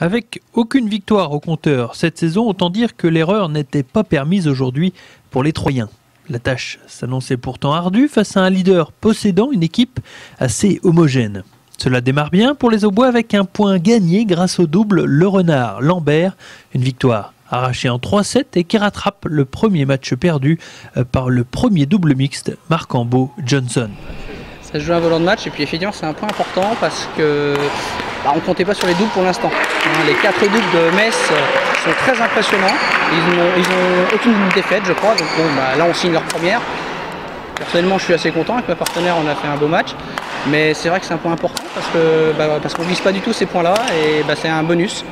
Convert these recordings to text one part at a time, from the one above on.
Avec aucune victoire au compteur cette saison, autant dire que l'erreur n'était pas permise aujourd'hui pour les Troyens. La tâche s'annonçait pourtant ardue face à un leader possédant une équipe assez homogène. Cela démarre bien pour les Aubois avec un point gagné grâce au double Le Renard-Lambert, une victoire arrachée en 3-7 et qui rattrape le premier match perdu par le premier double mixte Marcambeau-Johnson. Ça se joue un volant de match et puis effectivement c'est un point important parce que on ne comptait pas sur les doubles pour l'instant. Les 4 doubles de Metz sont très impressionnants. Ils ont aucune défaite je crois, donc là on signe leur première. Personnellement je suis assez content, avec ma partenaire on a fait un beau match. Mais c'est vrai que c'est un point important parce qu'on ne vise pas du tout ces points là et c'est un bonus.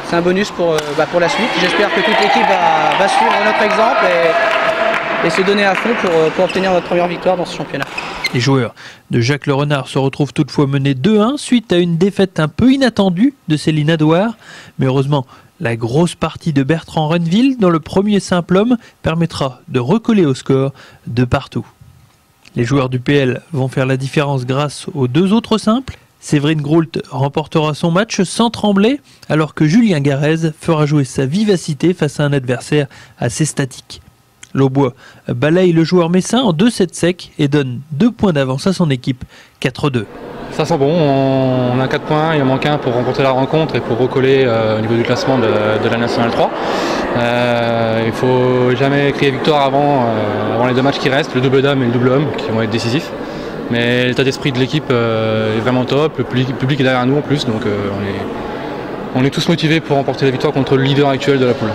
C'est un bonus pour la suite. J'espère que toute l'équipe va suivre notre exemple et se donner à fond pour obtenir notre première victoire dans ce championnat. Les joueurs de Jacques Le Renard se retrouvent toutefois menés 2-1 suite à une défaite un peu inattendue de Céline Adouard. Mais heureusement, la grosse partie de Bertrand Renville dans le premier simple homme permettra de recoller au score de partout. Les joueurs du PL vont faire la différence grâce aux 2 autres simples. Séverine Groult remportera son match sans trembler, alors que Julien Garez fera jouer sa vivacité face à un adversaire assez statique. L'Aubois balaye le joueur messin en 2-7 secs et donne 2 points d'avance à son équipe, 4-2. Ça sent bon, on a 4 points, il en manque un pour remporter la rencontre et pour recoller au niveau du classement de la Nationale 3. Il ne faut jamais crier victoire avant les 2 matchs qui restent, le double dame et le double homme qui vont être décisifs. Mais l'état d'esprit de l'équipe est vraiment top, le public est derrière nous en plus, donc on est tous motivés pour remporter la victoire contre le leader actuel de la poule.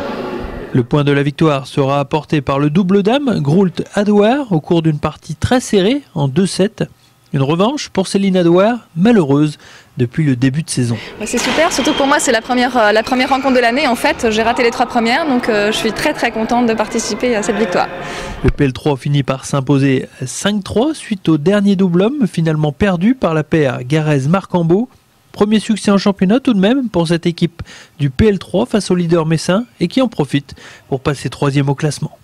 Le point de la victoire sera apporté par le double dame Groult-Adouard au cours d'une partie très serrée en 2-7. Une revanche pour Céline Adouard, malheureuse depuis le début de saison. C'est super, surtout pour moi c'est la première rencontre de l'année en fait. J'ai raté les 3 premières donc je suis très contente de participer à cette victoire. Le PL3 finit par s'imposer 5-3 suite au dernier double homme finalement perdu par la paire Garez-Marcambeau. Premier succès en championnat tout de même pour cette équipe du PL3 face au leader messin et qui en profite pour passer 3e au classement.